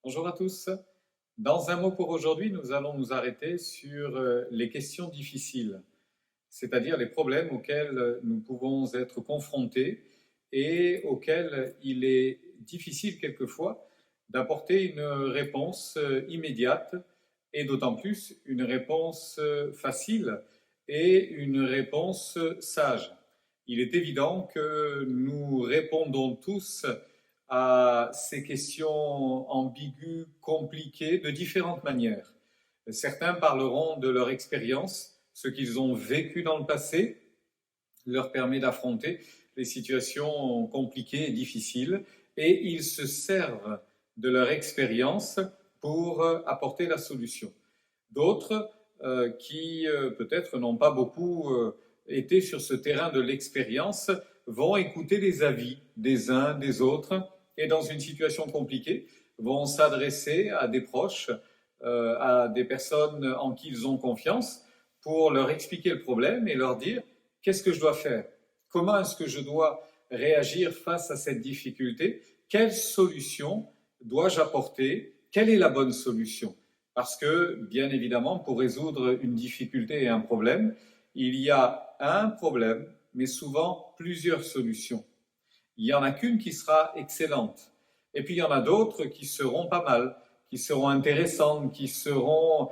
Bonjour à tous. Dans un mot pour aujourd'hui, nous allons nous arrêter sur les questions difficiles, c'est-à-dire les problèmes auxquels nous pouvons être confrontés et auxquels il est difficile quelquefois d'apporter une réponse immédiate et d'autant plus une réponse facile et une réponse sage. Il est évident que nous répondons tous à ces questions ambiguës, compliquées, de différentes manières. Certains parleront de leur expérience, ce qu'ils ont vécu dans le passé leur permet d'affronter les situations compliquées et difficiles, et ils se servent de leur expérience pour apporter la solution. D'autres qui peut-être n'ont pas beaucoup été sur ce terrain de l'expérience vont écouter les avis des uns, des autres, et dans une situation compliquée, vont s'adresser à des proches, à des personnes en qui ils ont confiance, pour leur expliquer le problème et leur dire qu'est-ce que je dois faire, comment est-ce que je dois réagir face à cette difficulté, quelle solution dois-je apporter, quelle est la bonne solution. Parce que, bien évidemment, pour résoudre une difficulté et un problème, il y a un problème, mais souvent plusieurs solutions. Il n'y en a qu'une qui sera excellente. Et puis il y en a d'autres qui seront pas mal, qui seront intéressantes, qui seront,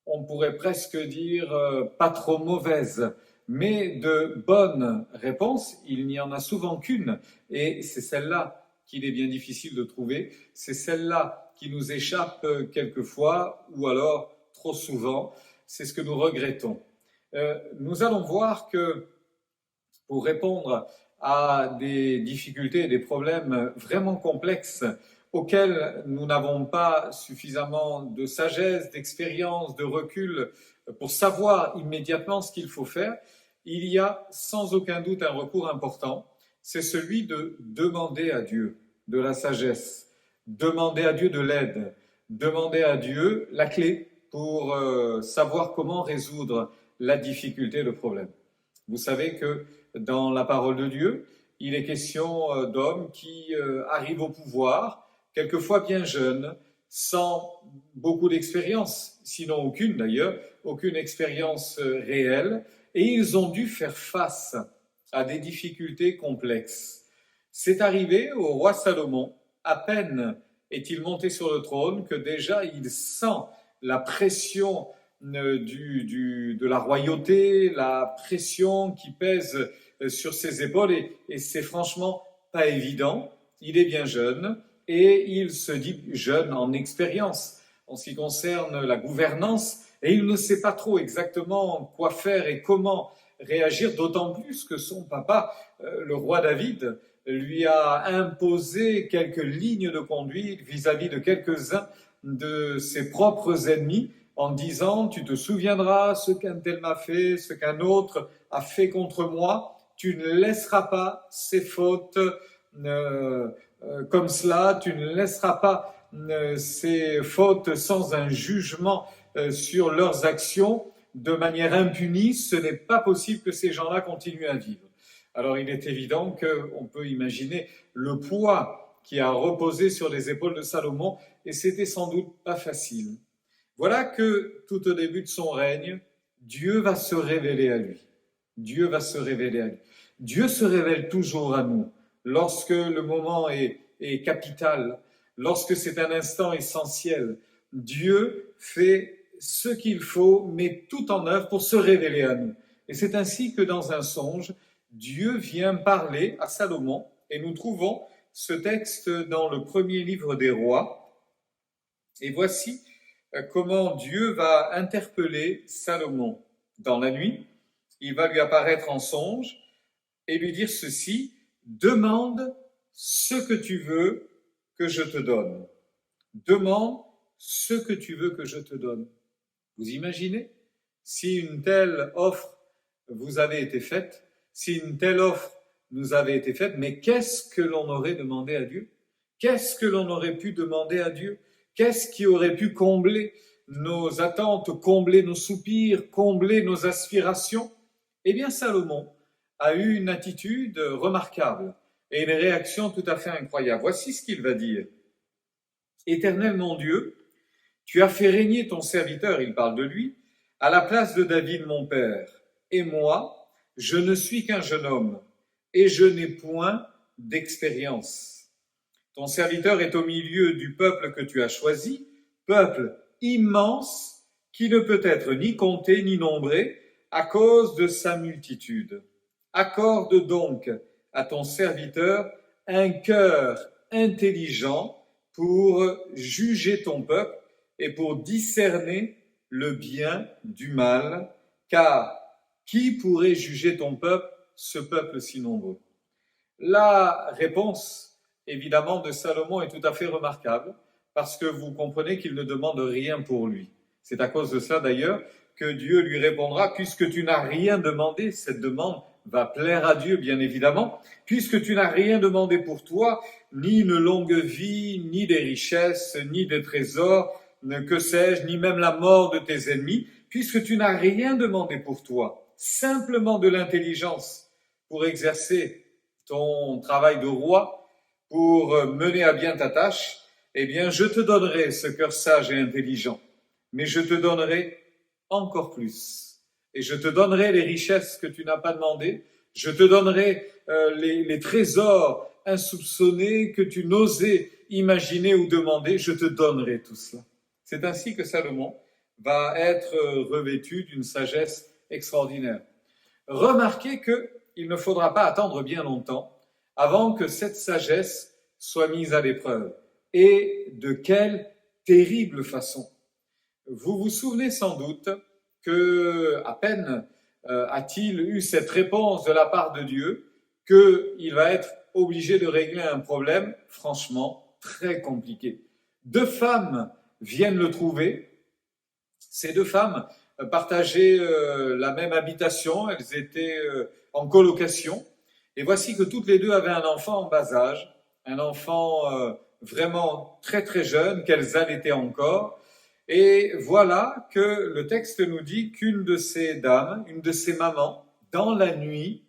on pourrait presque dire, pas trop mauvaises. Mais de bonnes réponses, il n'y en a souvent qu'une. Et c'est celle-là qu'il est bien difficile de trouver. C'est celle-là qui nous échappe quelquefois, ou alors trop souvent. C'est ce que nous regrettons. Nous allons voir que pour répondre à des difficultés et des problèmes vraiment complexes auxquels nous n'avons pas suffisamment de sagesse, d'expérience, de recul pour savoir immédiatement ce qu'il faut faire, il y a sans aucun doute un recours important, c'est celui de demander à Dieu de la sagesse, demander à Dieu de l'aide, demander à Dieu la clé pour savoir comment résoudre la difficulté, le problème. Vous savez que dans la parole de Dieu, il est question d'hommes qui arrivent au pouvoir, quelquefois bien jeunes, sans beaucoup d'expérience, sinon aucune d'ailleurs, aucune expérience réelle, et ils ont dû faire face à des difficultés complexes. C'est arrivé au roi Salomon, à peine est-il monté sur le trône que déjà il sent la pression de la royauté, la pression qui pèse sur ses épaules, et c'est franchement pas évident. Il est bien jeune et il se dit jeune en expérience en ce qui concerne la gouvernance, et il ne sait pas trop exactement quoi faire et comment réagir, d'autant plus que son papa, le roi David, lui a imposé quelques lignes de conduite vis-à-vis de quelques-uns de ses propres ennemis, en disant, tu te souviendras ce qu'un tel m'a fait, ce qu'un autre a fait contre moi, tu ne laisseras pas ces fautes comme cela, tu ne laisseras pas ces fautes sans un jugement sur leurs actions de manière impunie. Ce n'est pas possible que ces gens-là continuent à vivre. Alors il est évident qu'on peut imaginer le poids qui a reposé sur les épaules de Salomon, et c'était sans doute pas facile. Voilà que tout au début de son règne, Dieu va se révéler à lui. Dieu va se révéler à lui. Dieu se révèle toujours à nous lorsque le moment est capital, lorsque c'est un instant essentiel. Dieu fait ce qu'il faut, met tout en œuvre pour se révéler à nous. Et c'est ainsi que dans un songe, Dieu vient parler à Salomon, et nous trouvons ce texte dans le premier livre des rois. Et voici comment Dieu va interpeller Salomon. Dans la nuit, il va lui apparaître en songe et lui dire ceci: demande ce que tu veux que je te donne. Demande ce que tu veux que je te donne. Vous imaginez si une telle offre vous avait été faite, si une telle offre nous avait été faite, mais qu'est-ce que l'on aurait demandé à Dieu? Qu'est-ce que l'on aurait pu demander à Dieu? Qu'est-ce qui aurait pu combler nos attentes, combler nos soupirs, combler nos aspirations? Eh bien, Salomon a eu une attitude remarquable et une réaction tout à fait incroyable. Voici ce qu'il va dire. Éternel mon Dieu, tu as fait régner ton serviteur, il parle de lui, à la place de David mon père. Et moi, je ne suis qu'un jeune homme, et je n'ai point d'expérience. Ton serviteur est au milieu du peuple que tu as choisi, peuple immense qui ne peut être ni compté ni nombré à cause de sa multitude. Accorde donc à ton serviteur un cœur intelligent pour juger ton peuple et pour discerner le bien du mal, car qui pourrait juger ton peuple, ce peuple si nombreux? La réponse, évidemment, de Salomon est tout à fait remarquable, parce que vous comprenez qu'il ne demande rien pour lui. C'est à cause de ça, d'ailleurs, que Dieu lui répondra, puisque tu n'as rien demandé, cette demande va plaire à Dieu, bien évidemment, puisque tu n'as rien demandé pour toi, ni une longue vie, ni des richesses, ni des trésors, que sais-je, ni même la mort de tes ennemis, puisque tu n'as rien demandé pour toi, simplement de l'intelligence pour exercer ton travail de roi, pour mener à bien ta tâche, eh bien, je te donnerai ce cœur sage et intelligent, mais je te donnerai encore plus. Et je te donnerai les richesses que tu n'as pas demandées, je te donnerai les trésors insoupçonnés que tu n'osais imaginer ou demander, je te donnerai tout cela. C'est ainsi que Salomon va être revêtu d'une sagesse extraordinaire. Remarquez qu'il ne faudra pas attendre bien longtemps avant que cette sagesse soit mise à l'épreuve. Et de quelle terrible façon! Vous vous souvenez sans doute que, à peine a-t-il eu cette réponse de la part de Dieu, qu'il va être obligé de régler un problème, franchement, très compliqué. 2 femmes viennent le trouver. Ces 2 femmes partageaient la même habitation, elles étaient en colocation. Et voici que toutes les 2 avaient un enfant en bas âge, un enfant vraiment très très jeune, qu'elles allaitaient encore. Et voilà que le texte nous dit qu'une de ces dames, une de ces mamans, dans la nuit,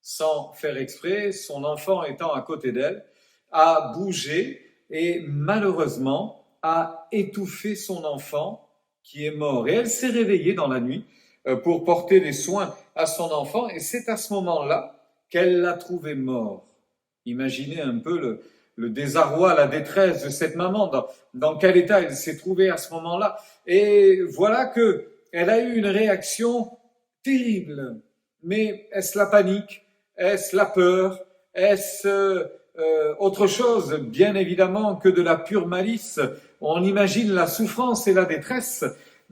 sans faire exprès, son enfant étant à côté d'elle, a bougé et malheureusement a étouffé son enfant qui est mort. Et elle s'est réveillée dans la nuit pour porter des soins à son enfant et c'est à ce moment-là qu'elle l'a trouvé mort. Imaginez un peu le désarroi, la détresse de cette maman, dans quel état elle s'est trouvée à ce moment-là. Et voilà qu'elle a eu une réaction terrible. Mais est-ce la panique? Est-ce la peur? Est-ce autre chose, bien évidemment, que de la pure malice? On imagine la souffrance et la détresse.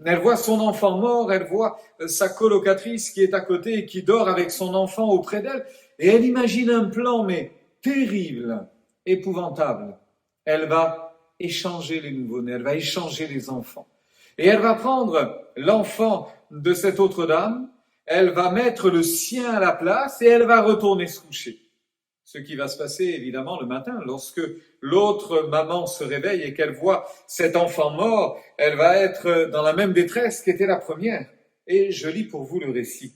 Elle voit son enfant mort, elle voit sa colocatrice qui est à côté et qui dort avec son enfant auprès d'elle. Et elle imagine un plan, mais terrible, épouvantable. Elle va échanger les nouveau-nés, elle va échanger les enfants. Et elle va prendre l'enfant de cette autre dame, elle va mettre le sien à la place et elle va retourner se coucher. Ce qui va se passer évidemment le matin, lorsque l'autre maman se réveille et qu'elle voit cet enfant mort, elle va être dans la même détresse qu'était la première. Et je lis pour vous le récit.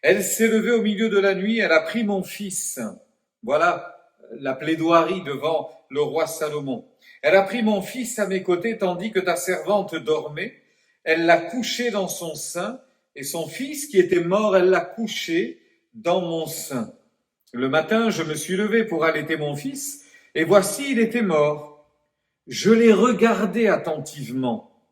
Elle s'est levée au milieu de la nuit, elle a pris mon fils. Voilà la plaidoirie devant le roi Salomon. Elle a pris mon fils à mes côtés tandis que ta servante dormait. Elle l'a couché dans son sein et son fils qui était mort, elle l'a couché dans mon sein. Le matin, je me suis levé pour allaiter mon fils et voici, il était mort. Je l'ai regardé attentivement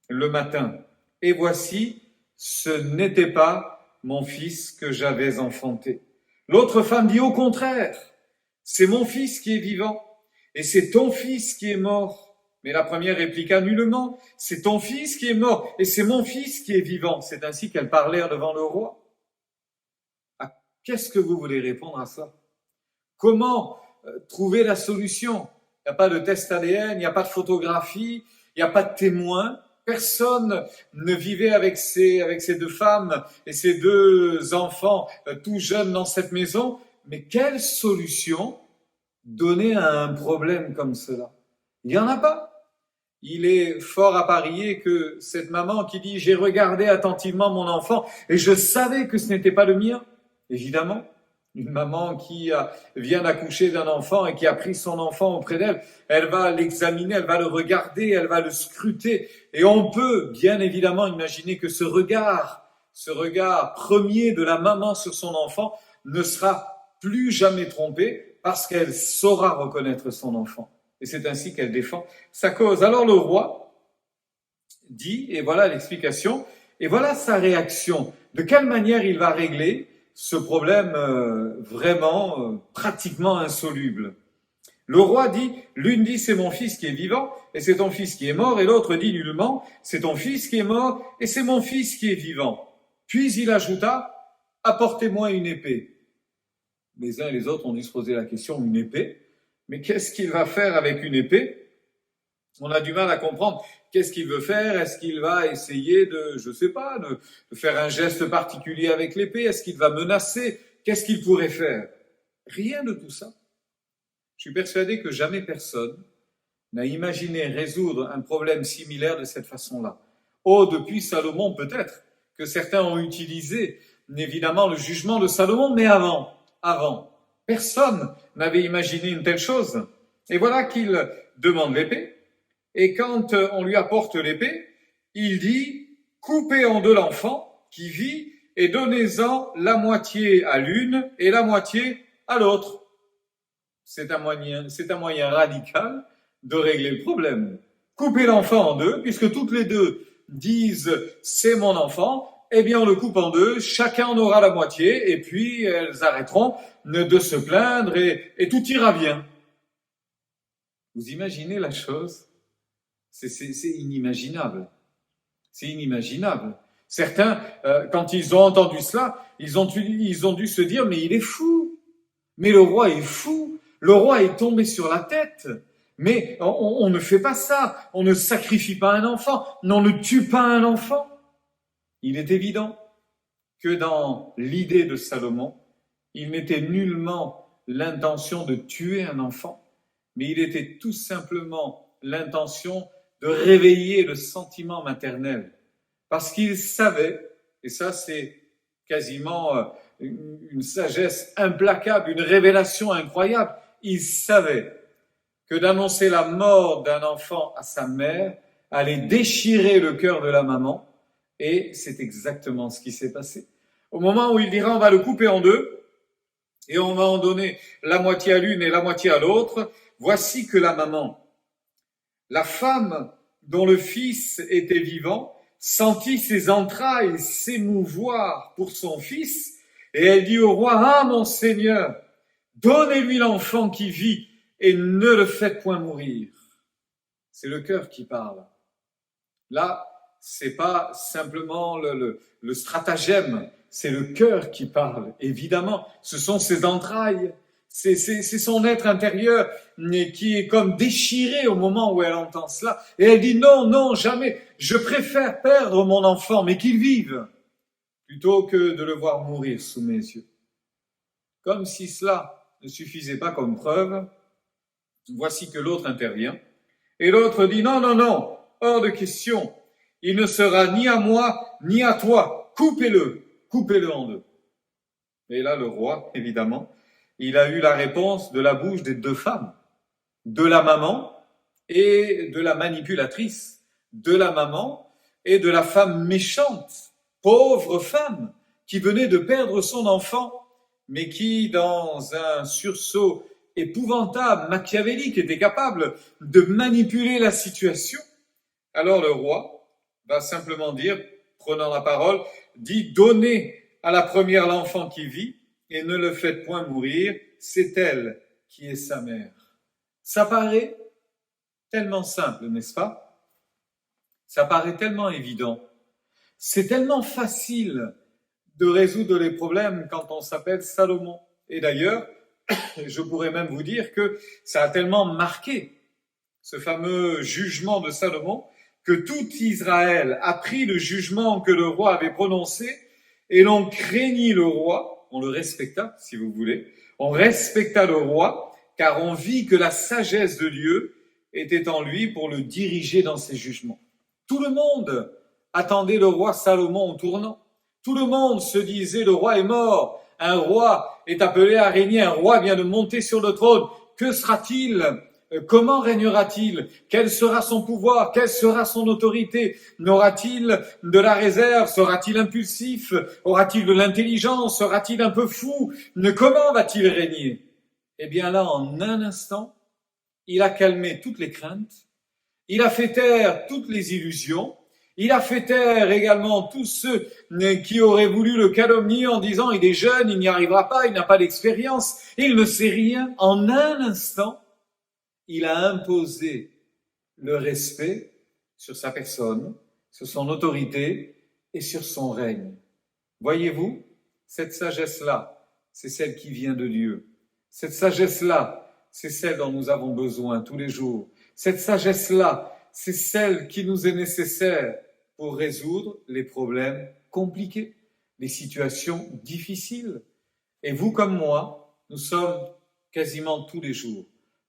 le matin et voici, ce n'était pas mon fils que j'avais enfanté. L'autre femme dit au contraire, c'est mon fils qui est vivant et c'est ton fils qui est mort. Mais la première répliqua nullement, c'est ton fils qui est mort et c'est mon fils qui est vivant. C'est ainsi qu'elles parlèrent devant le roi. Ah, qu'est-ce que vous voulez répondre à ça? Comment trouver la solution? Il n'y a pas de test ADN, il n'y a pas de photographie, il n'y a pas de témoin. Personne ne vivait avec ces 2 femmes et ces 2 enfants tout jeunes dans cette maison. Mais quelle solution donner à un problème comme cela? Il n'y en a pas. Il est fort à parier que cette maman qui dit « J'ai regardé attentivement mon enfant et je savais que ce n'était pas le mien », évidemment, Une maman qui vient d'accoucher d'un enfant et qui a pris son enfant auprès d'elle, elle va l'examiner, elle va le regarder, elle va le scruter. Et on peut bien évidemment imaginer que ce regard premier de la maman sur son enfant ne sera plus jamais trompé parce qu'elle saura reconnaître son enfant. Et c'est ainsi qu'elle défend sa cause. Alors le roi dit, et voilà l'explication, et voilà sa réaction. De quelle manière il va régler ce problème vraiment pratiquement insoluble. Le roi dit, l'une dit c'est mon fils qui est vivant et c'est ton fils qui est mort, et l'autre dit nullement c'est ton fils qui est mort et c'est mon fils qui est vivant. Puis il ajouta, apportez-moi une épée. Les uns et les autres ont dû se poser la question, une épée? Mais qu'est-ce qu'il va faire avec une épée? On a du mal à comprendre. Qu'est-ce qu'il veut faire? Est-ce qu'il va essayer de faire un geste particulier avec l'épée? Est-ce qu'il va menacer? Qu'est-ce qu'il pourrait faire? Rien de tout ça. Je suis persuadé que jamais personne n'a imaginé résoudre un problème similaire de cette façon-là. Oh, depuis Salomon peut-être, que certains ont utilisé évidemment le jugement de Salomon, mais avant, personne n'avait imaginé une telle chose. Et voilà qu'il demande l'épée. Et quand on lui apporte l'épée, il dit « Coupez en deux l'enfant qui vit et donnez-en la moitié à l'une et la moitié à l'autre. » C'est un moyen radical de régler le problème. Couper l'enfant en deux, puisque toutes les deux disent « c'est mon enfant », eh bien on le coupe en deux, chacun en aura la moitié, et puis elles arrêteront de se plaindre et tout ira bien. Vous imaginez la chose? C'est inimaginable. C'est inimaginable. Certains, quand ils ont entendu cela, ils ont dû se dire, mais il est fou. Mais le roi est fou. Le roi est tombé sur la tête. Mais on ne fait pas ça. On ne sacrifie pas un enfant. On ne tue pas un enfant. Il est évident que dans l'idée de Salomon, il n'était nullement l'intention de tuer un enfant, mais il était tout simplement l'intention de réveiller le sentiment maternel. Parce qu'il savait, et ça c'est quasiment une sagesse implacable, une révélation incroyable, il savait que d'annoncer la mort d'un enfant à sa mère allait déchirer le cœur de la maman, et c'est exactement ce qui s'est passé. Au moment où il dira on va le couper en deux, et on va en donner la moitié à l'une et la moitié à l'autre, voici que la maman, la femme dont le fils était vivant, sentit ses entrailles s'émouvoir pour son fils, et elle dit au roi, « Ah, mon Seigneur, donnez-lui l'enfant qui vit, et ne le faites point mourir. » C'est le cœur qui parle. Là, c'est pas simplement le stratagème, c'est le cœur qui parle. Évidemment, ce sont ses entrailles. C'est son être intérieur qui est comme déchiré au moment où elle entend cela. Et elle dit non, non, jamais. Je préfère perdre mon enfant, mais qu'il vive, plutôt que de le voir mourir sous mes yeux. Comme si cela ne suffisait pas comme preuve, voici que l'autre intervient. Et l'autre dit non, non, non, hors de question. Il ne sera ni à moi, ni à toi. Coupez-le en deux. Et là, le roi, évidemment, il a eu la réponse de la bouche des deux femmes, de la maman et de la manipulatrice, de la maman et de la femme méchante, pauvre femme qui venait de perdre son enfant, mais qui, dans un sursaut épouvantable, machiavélique, était capable de manipuler la situation. Alors le roi va simplement dire, prenant la parole, dit « Donnez à la première l'enfant qui vit, et ne le faites point mourir, c'est elle qui est sa mère. » Ça paraît tellement simple, n'est-ce pas? Ça paraît tellement évident. C'est tellement facile de résoudre les problèmes quand on s'appelle Salomon. Et d'ailleurs, je pourrais même vous dire que ça a tellement marqué ce fameux jugement de Salomon que tout Israël a pris le jugement que le roi avait prononcé et l'on craignit le roi. On le respecta, si vous voulez. On respecta le roi, car on vit que la sagesse de Dieu était en lui pour le diriger dans ses jugements. Tout le monde attendait le roi Salomon au tournant. Tout le monde se disait, le roi est mort. un roi est appelé à régner, un roi vient de monter sur le trône. Que sera-t-il? Comment régnera-t-il? Quel sera son pouvoir? Quelle sera son autorité? N'aura-t-il de la réserve? Sera-t-il impulsif? Aura-t-il de l'intelligence? Sera-t-il un peu fou? Comment va-t-il régner? Eh bien là, en un instant, il a calmé toutes les craintes, il a fait taire toutes les illusions, il a fait taire également tous ceux qui auraient voulu le calomnier en disant il est jeune, il n'y arrivera pas, il n'a pas d'expérience, il ne sait rien. En un instant, il a imposé le respect sur sa personne, sur son autorité et sur son règne. Voyez-vous, cette sagesse-là, c'est celle qui vient de Dieu. Cette sagesse-là, c'est celle dont nous avons besoin tous les jours. Cette sagesse-là, c'est celle qui nous est nécessaire pour résoudre les problèmes compliqués, les situations difficiles. Et vous comme moi, nous sommes quasiment tous les jours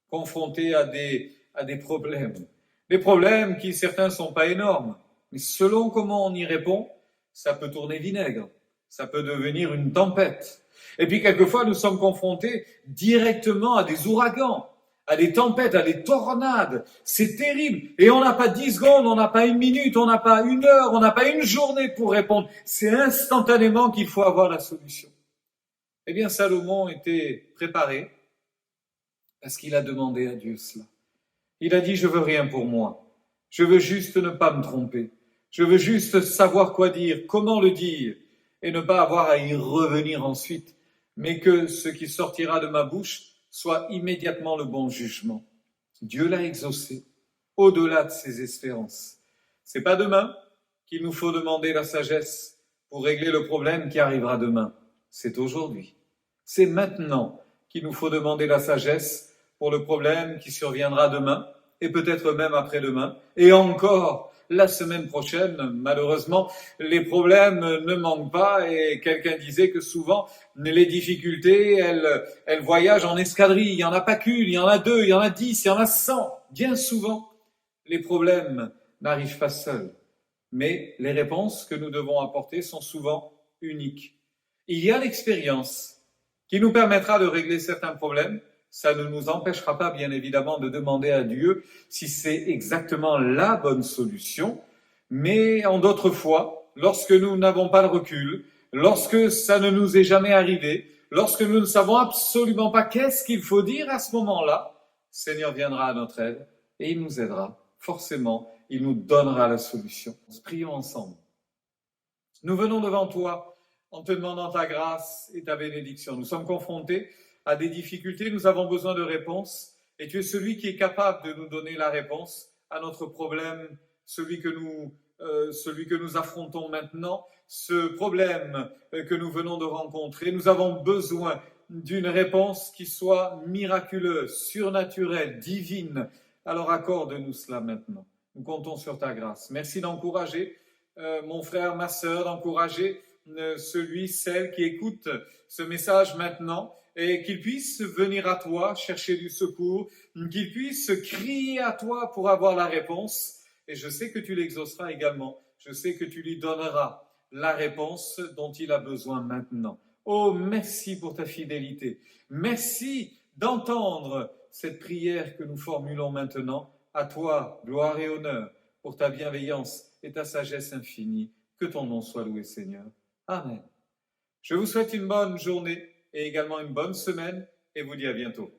confrontés à des problèmes. Des problèmes qui, certains, ne sont pas énormes, mais selon comment on y répond, ça peut tourner vinaigre, ça peut devenir une tempête. Et puis quelquefois, nous sommes confrontés directement à des ouragans, à des tempêtes, à des tornades. C'est terrible. Et on n'a pas 10 secondes, on n'a pas 1 minute, on n'a pas 1 heure, on n'a pas 1 journée pour répondre. C'est instantanément qu'il faut avoir la solution. Eh bien, Salomon était préparé parce qu'il a demandé à Dieu cela. Il a dit, je veux rien pour moi. Je veux juste ne pas me tromper. Je veux juste savoir quoi dire, comment le dire, et ne pas avoir à y revenir ensuite, mais que ce qui sortira de ma bouche soit immédiatement le bon jugement. Dieu l'a exaucé, au-delà de ses espérances. C'est pas demain qu'il nous faut demander la sagesse pour régler le problème qui arrivera demain. C'est aujourd'hui. C'est maintenant qu'il nous faut demander la sagesse pour le problème qui surviendra demain, et peut-être même après-demain, et encore la semaine prochaine. Malheureusement, les problèmes ne manquent pas, et quelqu'un disait que souvent, les difficultés, elles voyagent en escadrille. Il n'y en a pas qu'une, il y en a 2, il y en a 10, il y en a 100. Bien souvent, les problèmes n'arrivent pas seuls, mais les réponses que nous devons apporter sont souvent uniques. Il y a l'expérience qui nous permettra de régler certains problèmes. Ça ne nous empêchera pas, bien évidemment, de demander à Dieu si c'est exactement la bonne solution. Mais en d'autres fois, lorsque nous n'avons pas le recul, lorsque ça ne nous est jamais arrivé, lorsque nous ne savons absolument pas qu'est-ce qu'il faut dire à ce moment-là, le Seigneur viendra à notre aide et il nous aidera. Forcément, il nous donnera la solution. Prions ensemble. Nous venons devant toi en te demandant ta grâce et ta bénédiction. Nous sommes confrontés à des difficultés, nous avons besoin de réponses, et tu es celui qui est capable de nous donner la réponse à notre problème, celui que nous affrontons maintenant, ce problème que nous venons de rencontrer. Nous avons besoin d'une réponse qui soit miraculeuse, surnaturelle, divine. Alors accorde-nous cela maintenant. Nous comptons sur ta grâce. Merci d'encourager mon frère, ma sœur, d'encourager celle qui écoute ce message maintenant, et qu'il puisse venir à toi chercher du secours, qu'il puisse crier à toi pour avoir la réponse. Et je sais que tu l'exauceras également. Je sais que tu lui donneras la réponse dont il a besoin maintenant. Oh, merci pour ta fidélité. Merci d'entendre cette prière que nous formulons maintenant. À toi, gloire et honneur pour ta bienveillance et ta sagesse infinie. Que ton nom soit loué, Seigneur. Amen. Je vous souhaite une bonne journée et également une bonne semaine et vous dis à bientôt.